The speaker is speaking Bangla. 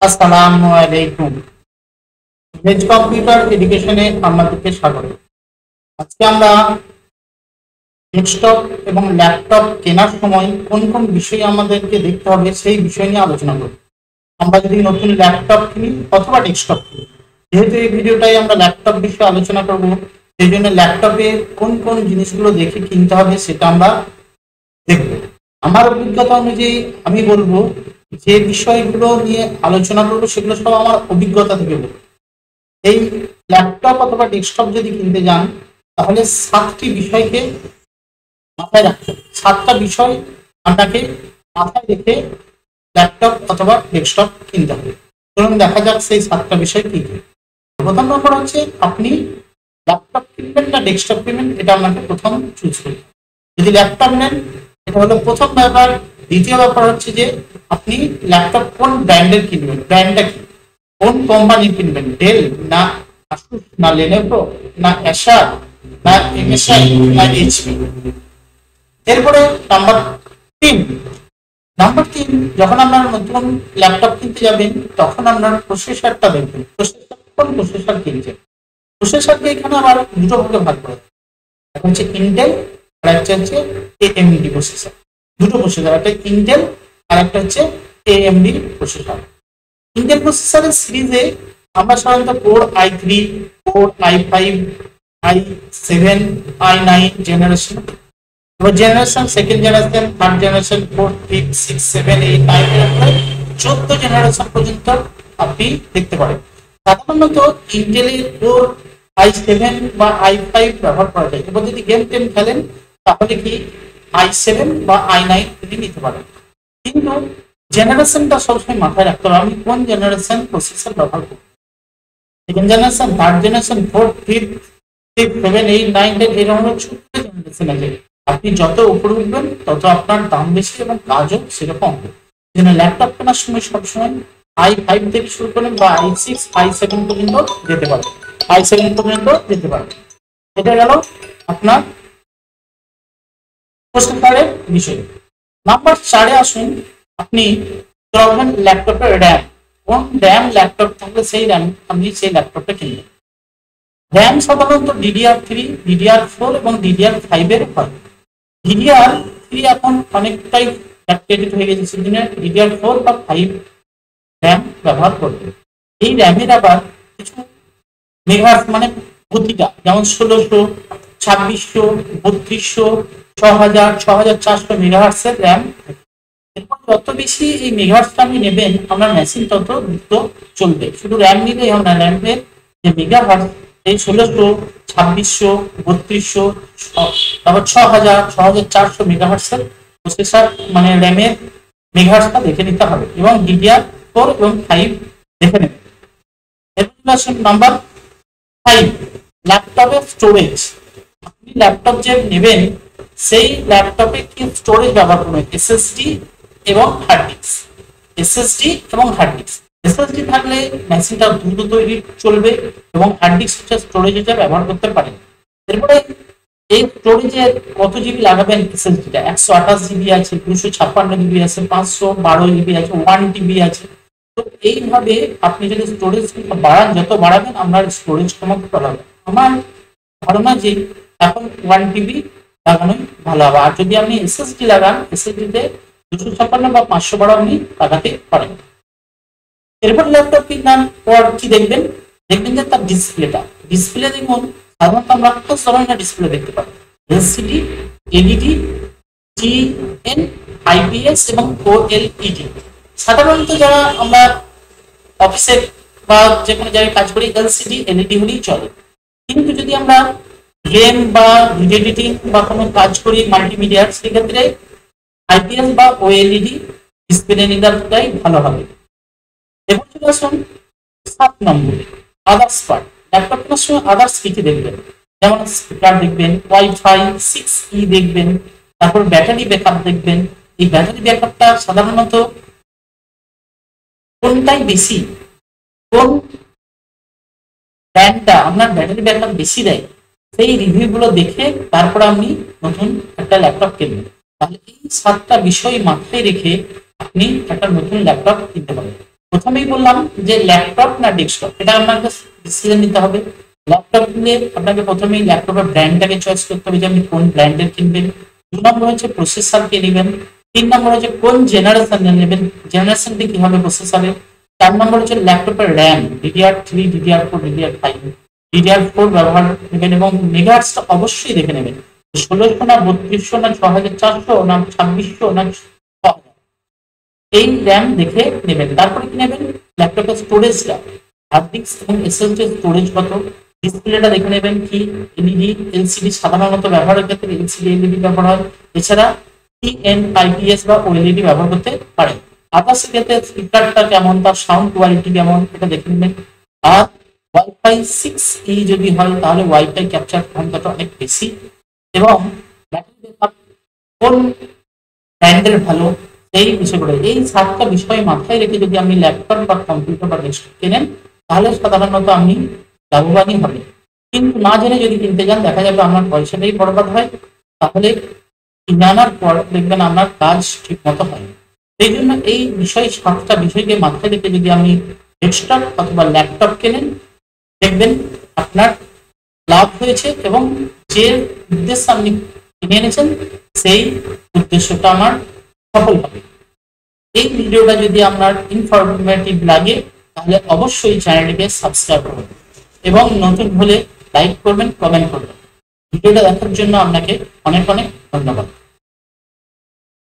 আসসালামু আলাইকুম। ভেজ কম্পিউটার এডুকেশনে আপনাদেরকে স্বাগত। আজকে আমরা ডেস্কটপ এবং ল্যাপটপ কেনার সময় কোন কোন বিষয় আমাদেরকে দেখতে হবে সেই বিষয় নিয়ে আলোচনা করব। আমরা যদি নতুন ল্যাপটপ কিনি অথবা ডেস্কটপ কিনি, যেহেতু এই ভিডিওটাই আমরা ল্যাপটপ বিষয়ে আলোচনা করব, সেই জন্য ল্যাপটপে কোন কোন জিনিসগুলো দেখে কিনতে হবে সেটা আমরা দেখব। আমার অভিজ্ঞতা অনুযায়ী আমি বলবো, যে বিষয়গুলো নিয়ে আলোচনা করবো সেগুলো সব আমার অভিজ্ঞতা থেকে বলবো। এই ল্যাপটপ অথবা ডেস্কটপ যদি কিনতে যান, তাহলে 7টি বিষয়কে মাথায় রাখতে হবে। 7টা বিষয় আপনাকে মাথায় রেখে ল্যাপটপ অথবা ডেস্কটপ কিনতে হবে। চলুন দেখা যাক সেই 7টা বিষয় কি কি। প্রথম নম্বর হচ্ছে, আপনি ল্যাপটপ কিনবেন না ডেস্কটপ কিনবেন, এটা আপনাকে প্রথম চুজ করতে হবে। যদি ল্যাপটপ নেন, এটা হলো প্রথম ব্যাপার। দ্বিতীয় ব্যাপার হচ্ছে যে আপনি ল্যাপটপ কোন ব্র্যান্ডের কিনবেন, ব্র্যান্ডটা কি, কোন কোম্পানি কিনবেন, ডেল না আসুস না লেনোভো না অ্যাসার না এমএসআই না এইচপি। এরপরে নাম্বার 3, যখন আপনার নতুন ল্যাপটপ কিনতে যাবেন তখন আপনার প্রসেসরটা দেখবেন, কোন প্রসেসর কিনছেন। প্রসেসরকে এখানে আবার দুটো ভাগে ভাগ করা, একটা হচ্ছে ইন্টেল আর একটা হচ্ছে এএমডি প্রসেসর। দুটো প্রসেসর, একটা ইন্টেল আর একটা হচ্ছে এএমডি প্রসেসর। ইন্টেল প্রসেসরের সিরিজে আমরা সাধারণত core i3, core i5, i7, i9 generation, generation, second generation, third generation, fourth, fifth, six, 7, 8, 9 14 generation পর্যন্ত আপনি দেখতে পারেন। সাধারণত ইন্টেলের কোর i7 বা i5 ব্যবহার করা যায়। এবার যদি গেম টেম খেলেন তাহলে কি i7 বা i9 তিনি নিতে পারেন। কিন্তু জেনারেশনটা সবসময় মাথায় রাখতে হবে, আমি কোন জেনারেশন প্রসেসর ব্যবহার করব। Second generation, third generation, fourth, fifth, 7, 8, 9, 10 এরকম 14 জেনারেশন আছে। আপনি যত উপরে উঠবেন তত আপনার দাম বেশি এবং কাজও সেরকম হবে। ল্যাপটপ কেনার সময় সবসময় i5 থেকে শুরু করেন বা i6, i7 পর্যন্ত যেতে পারেন, i7 পর্যন্ত যেতে পারেন। এটা গেল আপনার প্রসেসরের বিষয়। নাম্বার 4-এ আসুন, আপনি ধরবেন ল্যাপটপের র্যাম। কোন র্যাম ল্যাপটপ থাকলে সেই র্যাম আপনি সেই ল্যাপটপটা কিনবেন। র্যাম সাধারণত DDR3, DDR4 এবং DDR5 এর হয়। DDR3 এখন অনেকটাই আপডেটেড হয়ে গেছে, সেদিনে DDR4 বা 5 র্যাম ব্যবহার করবে। এই র্যামের আবার কিছু মেগাহার্টজ মানে গতিটা, যেমন 1600, 2600, 3200, 6000, 6400 মেগাহার্টজের র্যাম। এরপর যত বেশি এই মেগাহার্টজটা আপনি নেবেন, আপনার মেশিন তত দ্রুত চলবে। শুধু র্যাম নিলেই হবে না, র্যামের যে মেগাহার্টজ, এই 1600, 2600, 3200, তারপর 6000, 6400 মেগাহার্টজের প্রসেসর মানে র্যামের মেগাহার্টজটা দেখে নিতে হবে এবং DDR4 এবং 5 দেখে নেবেন। এরপর আসুন নাম্বার 5, ল্যাপটপের স্টোরেজ। আপনি ল্যাপটপ যে নেবেন সেই ল্যাপটপে কি স্টোরেজ ব্যবহার করবেন, SSD এবং হার্ড ডিস্ক। SSD এবং হার্ড ডিস্ক, SSD থাকলে মেশিনটা দ্রুত তৈরি চলবে এবং হার্ড ডিস্ক স্টোরেজ হিসেবে ব্যবহার করতে পারেন। এরপরে এই স্টোরেজে কত জিবি লাগাবেন, SSD-টা 128 জিবি আছে, 256 জিবি আছে, 512 জিবি আছে, 1 টিবি আছে। তো এইভাবে আপনি যদি স্টোরেজ বাড়ান, যত বাড়াবেন আপনার স্টোরেজ ক্ষমতা বাড়বে। আমার ধারণা যে এখন 1 টিবি লাগানোই ভালো হবে। আর যদি আপনি SSD লাগান, SSD-তে 256 বা 512 আপনি লাগাতে পারেন। এরপর ল্যাপটপ কিনার পর কি দেখবেন যে তার ডিসপ্লে দেখুন। সাধারণত আমরা 5 ধরনের ডিসপ্লে দেখতে পাই, LCD, LED, TN, IPS এবং OLED। সাধারণত যারা আমরা অফিসে বা যে কোনো জায়গায় কাজ করি, LCD, LED হলেই চলে। কিন্তু যদি আমরা গেম বা ভিডিও এডিটিং বা কোনো কাজ করি মাল্টিমিডিয়ার, সেক্ষেত্রে IPS বা OLED ডিসপ্লে নিলেই ভালো হবে। এবার চলে আসুন 7 নম্বরে, আদার্স পার্ট। ল্যাপটপ কেনার সময় আদার্স কি কি দেখবেন, যেমন স্পিকার দেখবেন, ওয়াইফাই 6E দেখবেন, তারপর ব্যাটারি ব্যাকআপ দেখবেন। এই ব্যাটারি ব্যাকআপটা সাধারণত কোনটাই বেশি, কোন ব্র্যান্ডটা আপনার ব্যাটারি ব্যাকআপ বেশি দেয়, সেই রিভিউ গুলো দেখে তারপর আপনি নতুন একটা ল্যাপটপ কিনবেন। তাহলে এই 7টা বিষয় মাথায় রেখে আপনি একটা নতুন ল্যাপটপ কিনতে পারেন। প্রথমেই বললাম যে ল্যাপটপ না ডেস্কটপ, এটা আপনাকে ডিসিশন নিতে হবে। ল্যাপটপ নিয়ে আপনাকে প্রথমেই ল্যাপটপের ব্র্যান্ডটাকে চয়েস করতে হবে যে আপনি কোন ব্র্যান্ডের কিনবেন। 2 নম্বর হচ্ছে প্রসেসর কে নেবেন। 3 নম্বর হচ্ছে কোন জেনারেশন নেবেন, জেনারেশনটি কি হবে প্রসেসরের। 4 নম্বর হচ্ছে ল্যাপটপের RAM, DDR3, DDR4, DDR5, DDR4 ব্যবহার নেবেন এবং মেগাহার্টসটা অবশ্যই দেখে নেবেন, 1600 না 3200 না 6400 না 2600 না 6000, এই র্যাম দেখে নেবেন। তারপরে কি নেবেন, ল্যাপটপের স্টোরেজটা, হার্ড ডিস্ক এবং এসএসডি স্টোরেজ কত, ডিসপ্লেটা দেখে নেবেন কি এলইডি, এলসিডি, সাধারণত ব্যবহারের ক্ষেত্রে এলসিডি এলইডি ব্যবহার হয়, এছাড়া টিএনআইপিএস বা ওএলইডি ব্যবহার করতে পারেন। আদার্স ক্ষেত্রে স্পিকারটা কেমন, তার সাউন্ড কোয়ালিটি কেমন, এটা দেখে নেবেন। আর ওয়াইফাই 6E যদি হয় তাহলে ওয়াইফাই ক্যাপচার ক্ষমতাটা অনেক বেশি, এবং ব্যাটারি ব্যাকআপ কোন ব্র্যান্ডের ভালো, এই বিষয়গুলো, এই 7টা বিষয় মাথায় রেখে যদি আপনি ল্যাপটপ বা কম্পিউটার বা ডেস্কটপ কেনেন তাহলে সাধারণত আপনি লাভবানই হবে। কিন্তু না জেনে যদি কিনতে যান দেখা যাবে আপনার পয়সাটাই বরবাদ হয়, তাহলে কিনে আনার পর দেখবেন আপনার কাজ ঠিক মতো হয়। সেই জন্য এই 7টা বিষয়কে মাথায় রেখে যদি আপনি ডেস্কটপ অথবা ল্যাপটপ কেনেন দেখবেন আপনার লাভ হয়েছে এবং যে উদ্দেশ্য আপনি কিনে এনেছেন সেই উদ্দেশ্যটা আমার সফল হবে। এই ভিডিওটা যদি আপনার ইনফরমেটিভ লাগে তাহলে অবশ্যই চ্যানেলটিকে সাবস্ক্রাইব করুন এবং নতুন হলে লাইক করবেন, কমেন্ট করবেন। ভিডিওটা দেখার জন্য আপনাকে অনেক অনেক ধন্যবাদ।